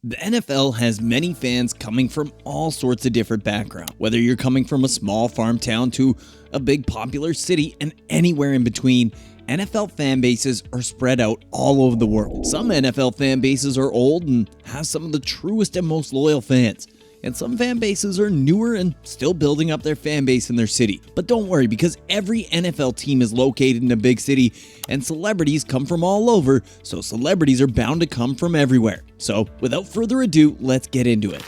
The NFL has many fans coming from all sorts of different backgrounds, whether you're coming from a small farm town to a big popular city and anywhere in between. NFL fan bases are spread out all over the world. Some NFL fan bases are old and have some of the truest and most loyal fans. And some fan bases are newer and still building up their fan base in their city. But don't worry, because every NFL team is located in a big city and celebrities come from all over, so celebrities are bound to come from everywhere. So without further ado, let's get into it.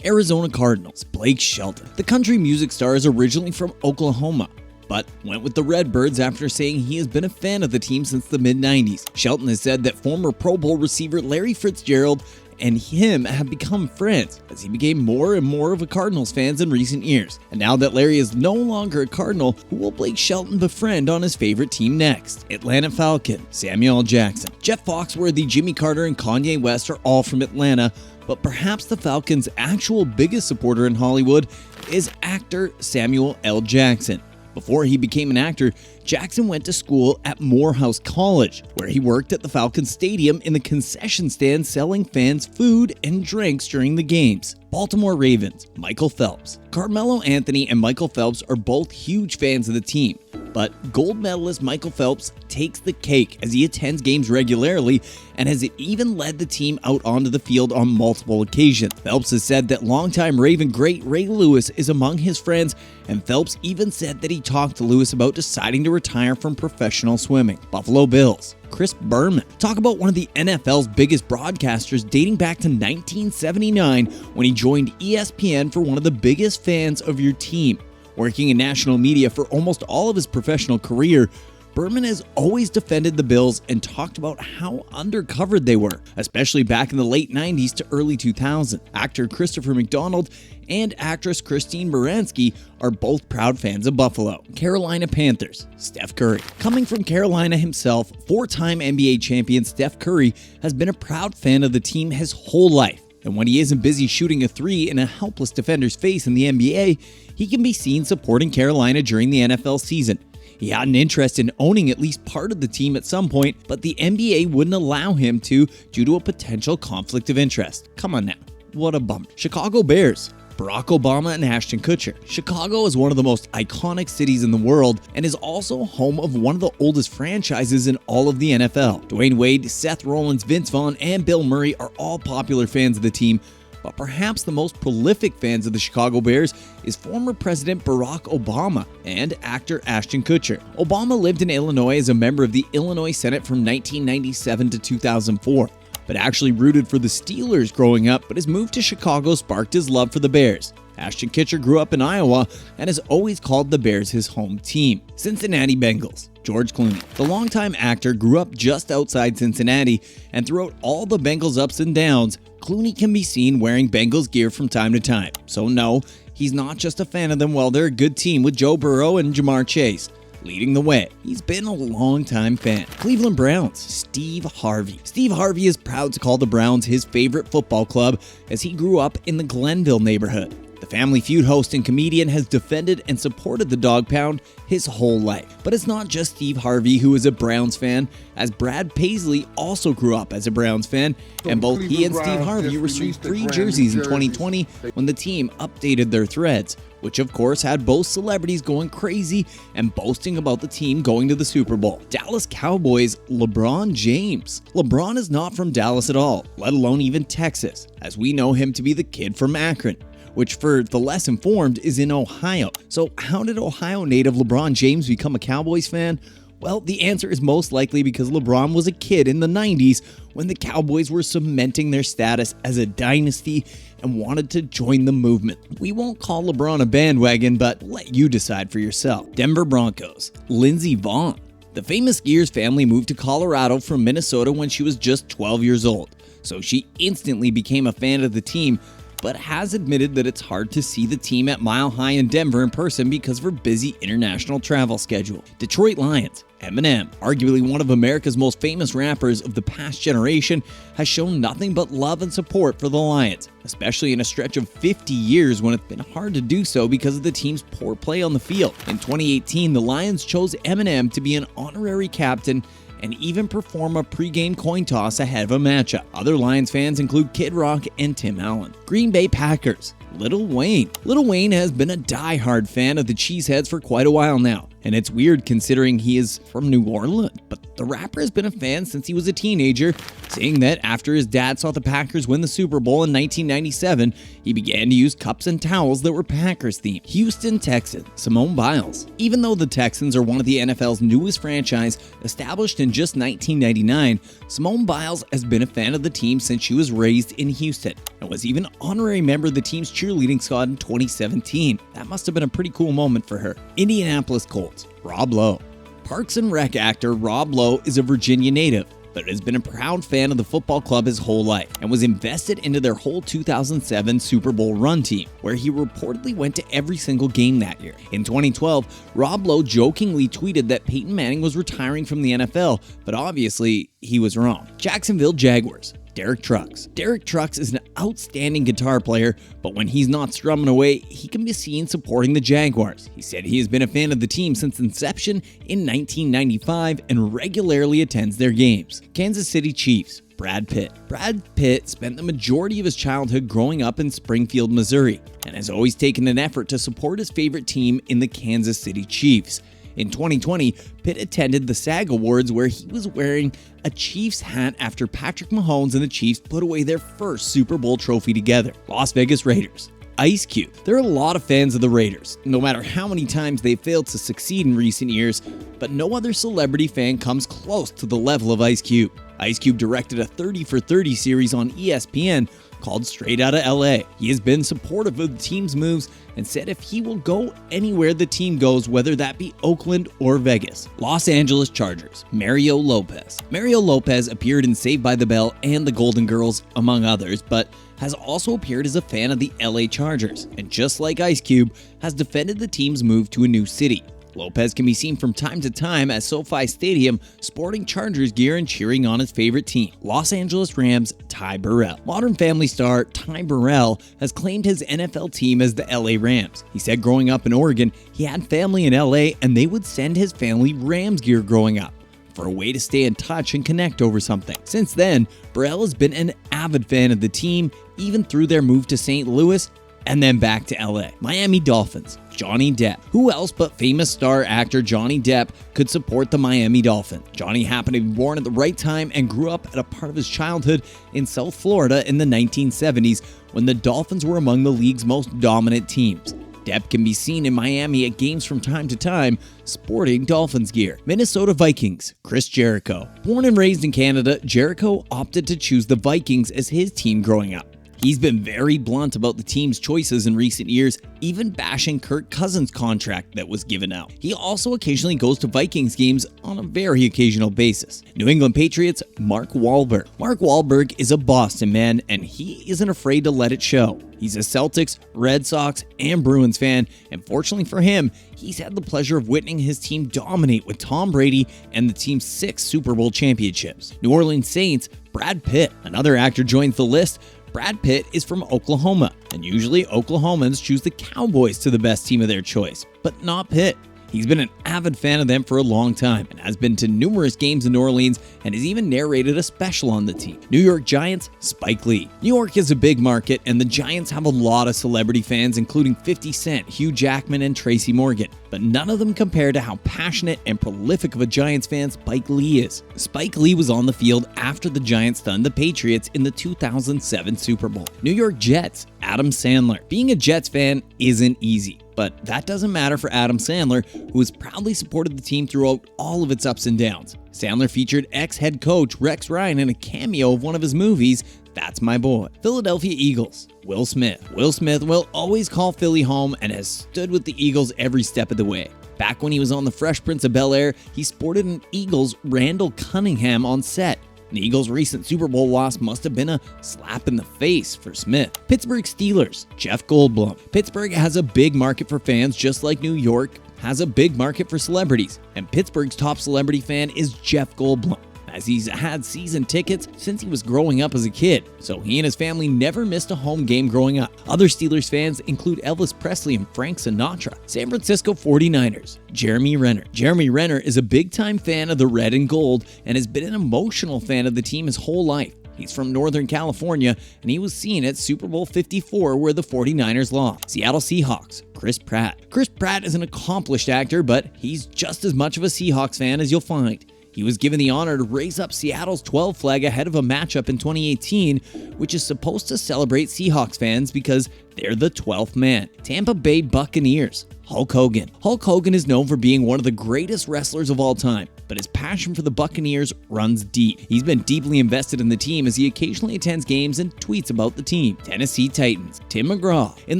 Arizona Cardinals, Blake Shelton. The country music star is originally from Oklahoma, but went with the Redbirds after saying he has been a fan of the team since the mid-90s. Shelton has said that former Pro Bowl receiver Larry Fitzgerald and him have become friends as he became more and more of a Cardinals fan in recent years. And now that Larry is no longer a Cardinal, who will Blake Shelton befriend on his favorite team next? Atlanta Falcon, Samuel L. Jackson. Jeff Foxworthy, Jimmy Carter, and Kanye West are all from Atlanta, but perhaps the Falcons' actual biggest supporter in Hollywood is actor Samuel L. Jackson. Before he became an actor, Jackson went to school at Morehouse College, where he worked at the Falcons Stadium in the concession stand selling fans food and drinks during the games. Baltimore Ravens, Michael Phelps. Carmelo Anthony and Michael Phelps are both huge fans of the team, but gold medalist Michael Phelps takes the cake as he attends games regularly and has even led the team out onto the field on multiple occasions. Phelps has said that longtime Raven great Ray Lewis is among his friends, and Phelps even said that he talked to Lewis about deciding to retire from professional swimming. Buffalo Bills, Chris Berman. Talk about one of the NFL's biggest broadcasters dating back to 1979 when he joined ESPN for one of the biggest fans of your team. Working in national media for almost all of his professional career, Berman has always defended the Bills and talked about how undercovered they were, especially back in the late 90s to early 2000s. Actor Christopher McDonald and actress Christine Baranski are both proud fans of Buffalo. Carolina Panthers, Steph Curry. Coming from Carolina himself, four-time NBA champion Steph Curry has been a proud fan of the team his whole life. And when he isn't busy shooting a three in a helpless defender's face in the NBA, he can be seen supporting Carolina during the NFL season. He had an interest in owning at least part of the team at some point, but the NBA wouldn't allow him to due to a potential conflict of interest. Come on now, what a bummer. Chicago Bears, Barack Obama and Ashton Kutcher. Chicago is one of the most iconic cities in the world and is also home of one of the oldest franchises in all of the NFL. Dwayne Wade, Seth Rollins, Vince Vaughn, and Bill Murray are all popular fans of the team, but perhaps the most prolific fans of the Chicago Bears is former President Barack Obama and actor Ashton Kutcher. Obama lived in Illinois as a member of the Illinois Senate from 1997 to 2004. But actually rooted for the Steelers growing up, but his move to Chicago sparked his love for the Bears. Ashton Kutcher grew up in Iowa and has always called the Bears his home team. Cincinnati Bengals, George Clooney. The longtime actor grew up just outside Cincinnati, and throughout all the Bengals' ups and downs, Clooney can be seen wearing Bengals gear from time to time. So no, he's not just a fan of them while they're a good team with Joe Burrow and Jamar Chase leading the way. He's been a long-time fan. Cleveland Browns, Steve Harvey. Steve Harvey is proud to call the Browns his favorite football club as he grew up in the Glenville neighborhood. The Family Feud host and comedian has defended and supported the Dog Pound his whole life. But it's not just Steve Harvey who is a Browns fan, as Brad Paisley also grew up as a Browns fan, and both he and Steve Harvey received free jerseys in 2020 when the team updated their threads, which of course had both celebrities going crazy and boasting about the team going to the Super Bowl. Dallas Cowboys, LeBron James. LeBron is not from Dallas at all, let alone even Texas, as we know him to be the kid from Akron, which for the less informed is in Ohio. So how did Ohio native LeBron James become a Cowboys fan? Well, the answer is most likely because LeBron was a kid in the 90s when the Cowboys were cementing their status as a dynasty and wanted to join the movement. We won't call LeBron a bandwagon, but let you decide for yourself. Denver Broncos, Lindsey Vonn. The famous skiers family moved to Colorado from Minnesota when she was just 12 years old, so she instantly became a fan of the team, but has admitted that it's hard to see the team at Mile High in Denver in person because of her busy international travel schedule. Detroit Lions, Eminem, arguably one of America's most famous rappers of the past generation, has shown nothing but love and support for the Lions, especially in a stretch of 50 years when it's been hard to do so because of the team's poor play on the field. In 2018, the Lions chose Eminem to be an honorary captain and even perform a pregame coin toss ahead of a matchup. Other Lions fans include Kid Rock and Tim Allen. Green Bay Packers. Lil Wayne. Lil Wayne has been a die-hard fan of the Cheeseheads for quite a while now, and it's weird considering he is from New Orleans, but the rapper has been a fan since he was a teenager, saying that after his dad saw the Packers win the Super Bowl in 1997, he began to use cups and towels that were Packers themed. Houston Texans. Simone Biles. Even though the Texans are one of the NFL's newest franchise, established in just 1999, Simone Biles has been a fan of the team since she was raised in Houston, and was even an honorary member of the team's cheerleading squad in 2017. That must have been a pretty cool moment for her. Indianapolis Colts. Rob Lowe. Parks and Rec actor Rob Lowe is a Virginia native, but has been a proud fan of the football club his whole life and was invested into their whole 2007 Super Bowl run team, where he reportedly went to every single game that year. In 2012, Rob Lowe jokingly tweeted that Peyton Manning was retiring from the NFL, but obviously he was wrong. Jacksonville Jaguars. Derek Trucks. Derek Trucks is an outstanding guitar player, but when he's not strumming away, he can be seen supporting the Jaguars. He said he has been a fan of the team since inception in 1995 and regularly attends their games. Kansas City Chiefs. Brad Pitt. Brad Pitt spent the majority of his childhood growing up in Springfield, Missouri, and has always taken an effort to support his favorite team in the Kansas City Chiefs. In 2020, Pitt attended the SAG Awards where he was wearing a Chiefs hat after Patrick Mahomes and the Chiefs put away their first Super Bowl trophy together. Las Vegas Raiders. Ice Cube. There are a lot of fans of the Raiders, no matter how many times they failed to succeed in recent years, but no other celebrity fan comes close to the level of Ice Cube. Ice Cube directed a 30 for 30 series on ESPN called Straight Outta LA. He has been supportive of the team's moves and said if he will go anywhere the team goes, whether that be Oakland or Vegas. Los Angeles Chargers. Mario Lopez. Mario Lopez appeared in Saved by the Bell and The Golden Girls, among others, but has also appeared as a fan of the LA Chargers, and just like Ice Cube, has defended the team's move to a new city. Lopez can be seen from time to time at SoFi Stadium sporting Chargers gear and cheering on his favorite team. Los Angeles Rams. Ty Burrell. Modern Family star Ty Burrell has claimed his NFL team as the LA Rams. He said growing up in Oregon, he had family in LA and they would send his family Rams gear growing up for a way to stay in touch and connect over something. Since then, Burrell has been an avid fan of the team, even through their move to St. Louis and then back to LA. Miami Dolphins. Johnny Depp. Who else but famous star actor Johnny Depp could support the Miami Dolphins? Johnny happened to be born at the right time and grew up at a part of his childhood in South Florida in the 1970s when the Dolphins were among the league's most dominant teams. Depp can be seen in Miami at games from time to time, sporting Dolphins gear. Minnesota Vikings. Chris Jericho. Born and raised in Canada, Jericho opted to choose the Vikings as his team growing up. He's been very blunt about the team's choices in recent years, even bashing Kirk Cousins' contract that was given out. He also occasionally goes to Vikings games on a very occasional basis. New England Patriots. Mark Wahlberg. Mark Wahlberg is a Boston man, and he isn't afraid to let it show. He's a Celtics, Red Sox, and Bruins fan, and fortunately for him, he's had the pleasure of witnessing his team dominate with Tom Brady and the team's 6 Super Bowl championships. New Orleans Saints. Brad Pitt. Another actor joins the list. Brad Pitt is from Oklahoma, and usually Oklahomans choose the Cowboys to the best team of their choice, but not Pitt. He's been an avid fan of them for a long time and has been to numerous games in New Orleans and has even narrated a special on the team. New York Giants. Spike Lee. New York is a big market and the Giants have a lot of celebrity fans including 50 Cent, Hugh Jackman, and Tracy Morgan, but none of them compare to how passionate and prolific of a Giants fan Spike Lee is. Spike Lee was on the field after the Giants stunned the Patriots in the 2007 Super Bowl. New York Jets. Adam Sandler. Being a Jets fan isn't easy, but that doesn't matter for Adam Sandler, who has proudly supported the team throughout all of its ups and downs. Sandler featured ex-head coach Rex Ryan in a cameo of one of his movies, That's My Boy. Philadelphia Eagles. Will Smith. Will Smith will always call Philly home and has stood with the Eagles every step of the way. Back when he was on The Fresh Prince of Bel-Air, he sported an Eagles Randall Cunningham on set. The Eagles' recent Super Bowl loss must have been a slap in the face for Smith. Pittsburgh Steelers. Jeff Goldblum. Pittsburgh has a big market for fans just like New York has a big market for celebrities, and Pittsburgh's top celebrity fan is Jeff Goldblum. as he's had season tickets since he was growing up as a kid, so he and his family never missed a home game growing up. Other Steelers fans include Elvis Presley and Frank Sinatra. San Francisco 49ers, Jeremy Renner. Jeremy Renner is a big-time fan of the red and gold and has been an emotional fan of the team his whole life. He's from Northern California, and he was seen at Super Bowl 54 where the 49ers lost. Seattle Seahawks, Chris Pratt. Chris Pratt is an accomplished actor, but he's just as much of a Seahawks fan as you'll find. He was given the honor to raise up Seattle's 12 flag ahead of a matchup in 2018, which is supposed to celebrate Seahawks fans because they're the 12th man. Tampa Bay Buccaneers. Hulk Hogan. Hulk Hogan is known for being one of the greatest wrestlers of all time, but his passion for the Buccaneers runs deep. He's been deeply invested in the team as he occasionally attends games and tweets about the team. Tennessee Titans. Tim McGraw. In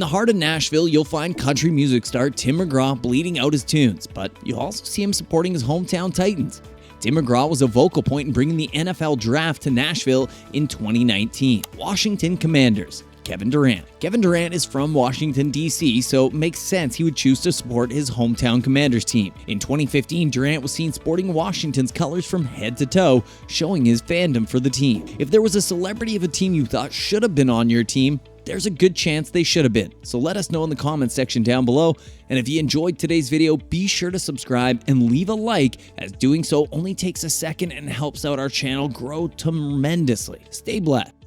the heart of Nashville, you'll find country music star Tim McGraw bleeding out his tunes, but you'll also see him supporting his hometown Titans. Tim McGraw was a vocal point in bringing the NFL draft to Nashville in 2019. Washington Commanders. Kevin Durant. Kevin Durant is from Washington, D.C., so it makes sense he would choose to support his hometown Commanders team. In 2015, Durant was seen sporting Washington's colors from head to toe, showing his fandom for the team. If there was a celebrity of a team you thought should have been on your team, there's a good chance they should have been. So let us know in the comments section down below. And if you enjoyed today's video, be sure to subscribe and leave a like, as doing so only takes a second and helps out our channel grow tremendously. Stay blessed.